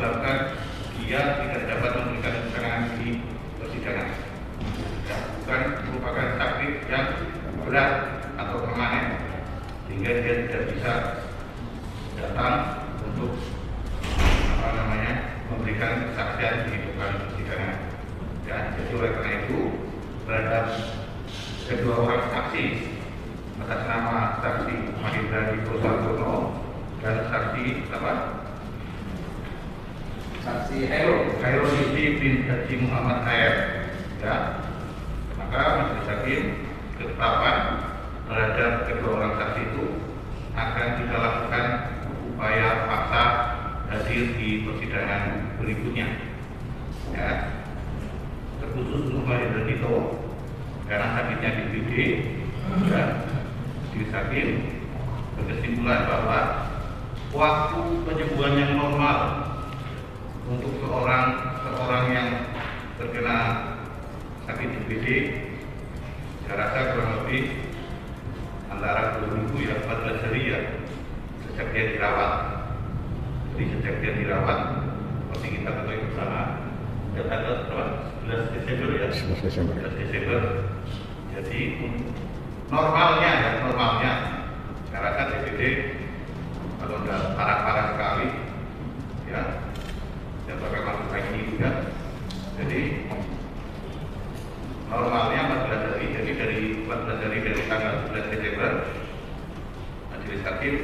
menyebabkan dia tidak dapat memberikan keterangan di persidangan. Ya, bukan merupakan sakit yang berat atau permanen sehingga dia tidak bisa datang untuk memberikan kesaksian di depan persidangan. Ya, jadi oleh karena itu terhadap kedua orang saksi atas nama saksi Mahendra Dito Sartono dan saksi saksi Hairul Hizki bin Haji Muhammad Khair, ya, maka majelis hakim ketetapan terhadap kedua orang saksi itu akan kita lakukan upaya paksa hadir di persidangan berikutnya. Ya, terkhusus untuk Mahendra Dito karena sakitnya DBD, ya, majelis hakim berkesimpulan bahwa waktu penyembuhan yang normal untuk seorang yang terkena sakit DBD, saya rasa kurang lebih antara 2 minggu ya, 14 hari ya, sejak dia dirawat. Jadi sejak dia dirawat, seperti kita ketahui bersama, tanggal 11 Desember ya, 11 Desember. Jadi normalnya, saya rasa DBD kalau sudah parah-parah sekali, ya, dan bakal masuk lagi juga. Jadi normalnya 14 hari, jadi dari 14 hari dari tanggal 11 Desember, majelis hakim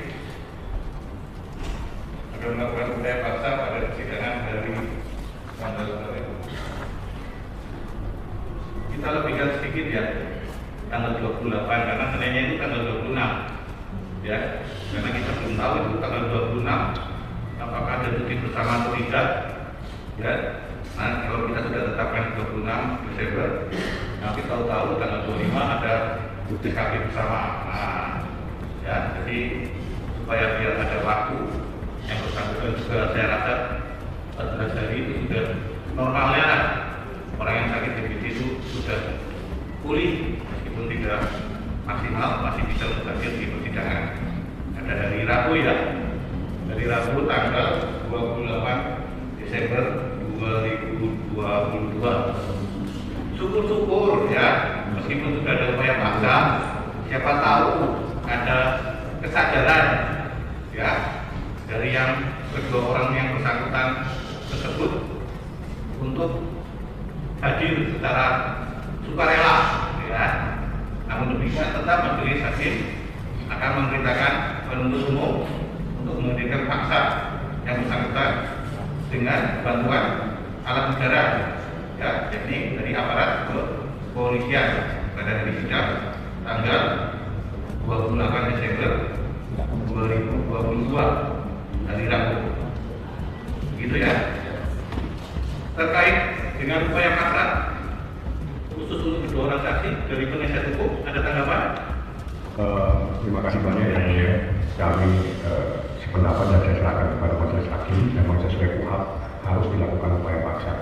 akan melakukan upaya paksa pada persidangan dari tanggal itu. Kita lebihkan sedikit ya, tanggal 28, karena seninnya itu tanggal 26, ya, karena kita belum tahu itu tanggal 26 apakah ada cuti bersama atau tidak, ya. Nah, kalau kita sudah tetapkan 26 Desember, nanti tahu-tahu tanggal 25 ada TKP bersama. Nah, ya, jadi supaya biar ada waktu yang bersangkutan juga, saya rasa 14 hari itu sudah normalnya orang yang sakit DBD itu sudah pulih, meskipun tidak maksimal, masih bisa hadir di persidangan. Ada hari Rabu ya, dari Rabu tanggal 28 Desember 2022. Syukur-syukur ya, meskipun sudah ada upaya paksa, siapa tahu ada kesadaran ya dari yang kedua orang yang bersangkutan tersebut untuk hadir secara sukarela, ya. Namun demikian tetap majelis hakim akan memerintahkan penuntut umum untuk menghadirkan paksa yang bersangkutan dengan bantuan alat negara, ya, yakni dari aparat kepolisian pada hari sidang tanggal 28 Desember 2022 hari Rabu, begitu ya. Terkait dengan upaya paksa khusus untuk kedua orang saksi dari penasihat hukum, ada tanggapan? Terima kasih banyak ya mulia. Kami sependapat dan saya serahkan kepada majelis hakim, memang sesuai KUHP harus dilakukan upaya paksa.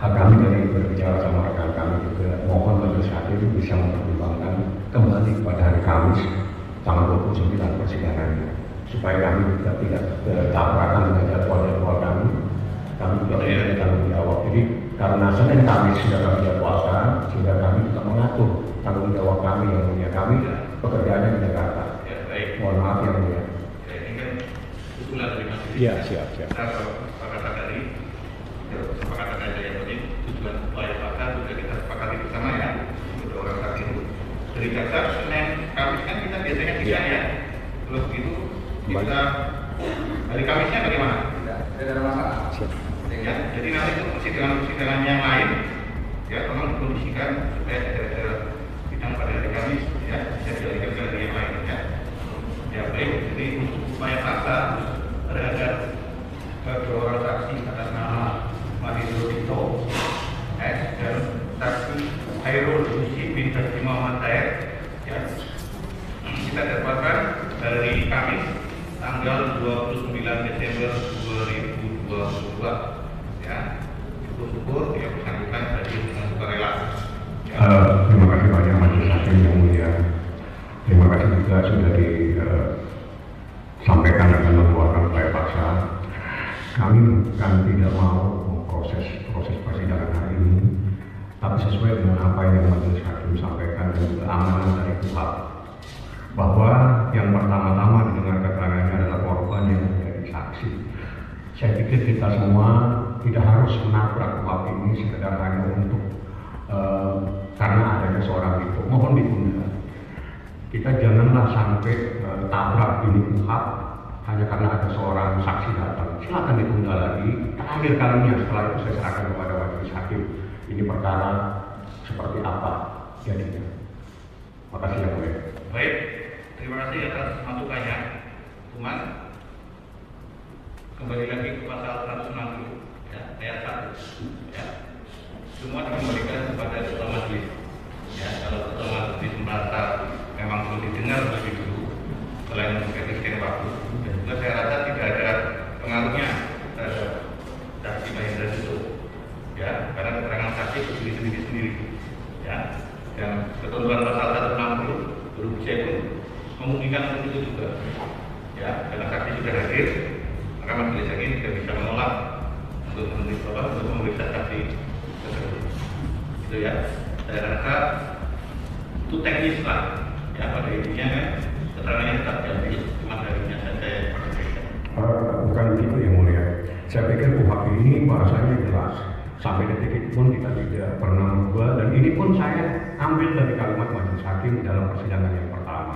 Kami dari berbicara sama rekan kami juga mohon majelis hakim bisa mempertimbangkan kembali pada hari Kamis tanggal 29 persidangannya, supaya kami juga tidak tabrakan dengan jadwal kami juga punya tanggung jawab. Jadi karena Senin Kamis sudah kami jadwalkan, sehingga kami juga mengatur tanggung jawab kami yang punya kami pekerjaannya di Jakarta. Ya, baik. Mohon maaf yang mulia. Ya, ini kan usulan dari majelis. Iya, siap. Kita sepakatan tadi, kesepakatan aja yang penting tujuan upaya paksa sudah kita sepakati bersama ya, untuk orang saksi itu. Dari jaksa Senin Kamis kan kita biasanya sidang ya. Kalau begitu kita hari Kamisnya bagaimana? Tidak ada masalah. Ya, jadi nanti untuk persidangan yang lain ya tolong dikondisikan supaya tidak ada sidang pada hari Kamis ya, bisa dialihkan ke hari yang lain ya. Ya baik, jadi untuk upaya paksa terhadap kedua orang saksi atas nama Mahendra Dito dan saksi Hairul Hizki bin Haji Muhammad Khair ya, kita dapatkan dari Kamis tanggal 29 Desember 2022 ya. Syukur-syukur yang bersangkutan tadi dengan sukarela. Ya. Terima kasih banyak majelis hakim yang mulia. Terima kasih juga sudah disampaikan akan mengeluarkan upaya paksa. kami bukan tidak mau proses persidangan hari ini, tapi sesuai dengan apa yang majelis hakim sampaikan dan juga amanah dari KUHP, bahwa yang pertama-tama didengar keterangannya adalah korban yang menjadi saksi. Saya pikir kita semua tidak harus menabrak KUHP ini sekedar hanya untuk karena adanya seorang itu. Mohon ditunda. Kita janganlah sampai tabrak ini KUHP hanya karena ada seorang saksi datang. Silakan ditunda lagi. Terakhir kalinya, setelah itu saya serahkan kepada majelis hakim. Ini perkara seperti apa jadinya. Makasih yang mulia. Baik, terima kasih atas masukannya. Cuman kembali lagi ke pasal 160 ya, ayat 1 ya. Semua dikembalikan kepada ketua majelis. Ya, kalau ketua majelis merasa memang perlu didengar lebih dulu selain mengkritiskan waktu, dan juga saya rasa tidak ada pengaruhnya saksi Mahendra itu ya, karena keterangan saksi berdiri sendiri ya, dan ketentuan pasal 160 huruf C pun memungkinkan untuk itu juga ya, karena saksi sudah hadir maka majelis hakim tidak bisa menolak untuk memeriksa saksi tersebut itu ya. Saya rasa itu teknis lah ya, pada intinya kan keterangannya tetap diambil, cuma darinya saja bukan begitu yang mulia. Saya pikir KUHP ini bahasanya jelas. Sampai detik itu pun kita tidak pernah mengubah, dan ini pun saya ambil dari kalimat majelis hakim dalam persidangan yang pertama.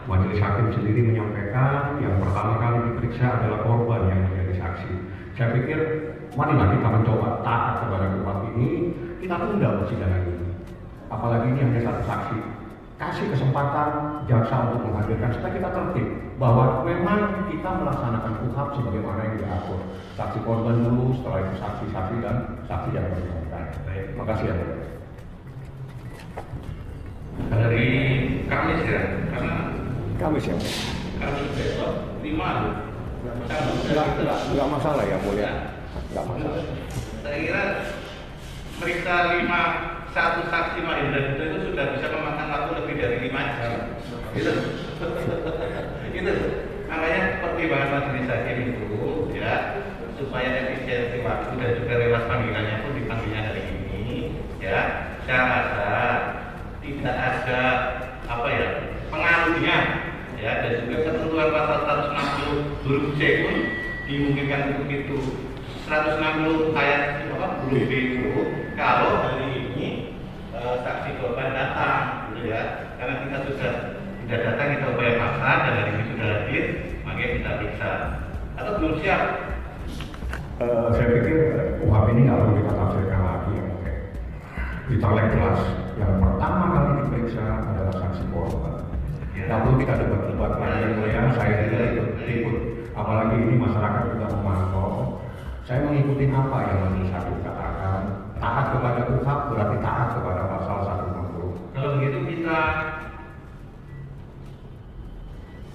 Majelis hakim sendiri menyampaikan yang pertama kali diperiksa adalah korban yang menjadi saksi. Saya pikir marilah kita mencoba taat kepada KUHP ini, kita tunda persidangan ini. Apalagi ini hanya satu saksi. Kasih kesempatan jaksa untuk menghadirkan supaya kita tertib bahwa memang kita melaksanakan KUHP sebagaimana yang diatur. Saksi korban dulu, setelah itu saksi-saksi dan saksi yang bersangkutan. Baik, makasih ya. Dari Kamis ya, karena Kamis ya. Kamis besok 5 Enggak masalah ya mulia. Enggak masalah. Saya kira meriksa 1 saksi Mahendra itu sudah bisa memakan waktu lebih dari 5 jam. Gitu. Gitu. Makanya pertimbangan majelis hakim itu ya, supaya efisiensi waktu dan juga rewas panggilannya pun dipanggilnya hari ini ya. Saya rasa tidak ada apa ya, pengaruhnya ya, dan juga ketentuan pasal 160 huruf C pun dimungkinkan untuk itu. 160 ayat huruf B itu kalau hari ini saksi korban datang gitu ya, karena kita sudah tidak datang, kita upaya paksa dan hari ini sudah hadir, makanya kita periksa. Atau belum siap? Saya pikir KUHP ini nggak perlu kita tafsirkan lagi ya. Kita jelas yang pertama kali diperiksa adalah saksi korban. Nggak perlu kita debat-debat lagi yang mulia. Saya tidak ikut, apalagi ini masyarakat juga memantau. Saya mengikuti apa yang majelis hakim katakan. Taat kepada KUHP berarti taat kepada pasal 160. Kalau begitu kita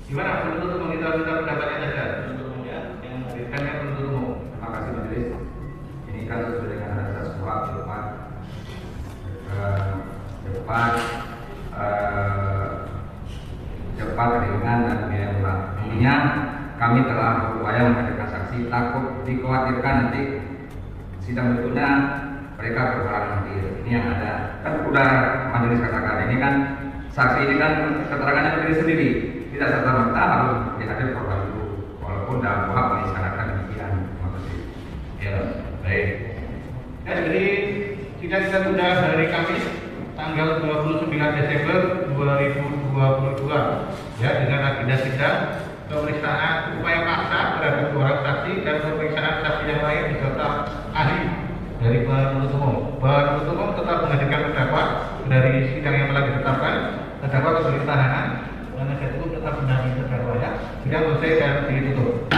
gimana? Penuntut umum, kita minta pendapatnya saja. Penuntut umum ya, yang menghadirkannya penuntut umum. Terima kasih majelis. Ini kan sesuai dengan asas KUHP cepat, ringan dan biaya murah. Intinya kami telah berupaya menghadirkan saksi, takut dikhawatirkan nanti sidang berikutnya mereka berhalangan hadir. Ini yang ada. Kan udah majelis katakan ini kan saksi ini kan keterangannya berdiri sendiri, tidak serta merta harus dihadir korban dulu, walaupun dalam KUHP mengisyaratkan demikian. Terima kasih. Ya, baik. Ya, jadi sidang kita sudah hari Kamis tanggal 29 Desember 2022 ya, dengan agenda sidang pemeriksaan upaya paksa terhadap 2 orang saksi dan pemeriksaan saksi yang lain beserta ahli dari penuntut umum. Penuntut umum tetap menghadirkan terdakwa dari sidang yang telah ditetapkan, terdakwa kembali tahanan, penasihat hukum tetap mendampingi terdakwa ya. Sidang selesai dan ditutup.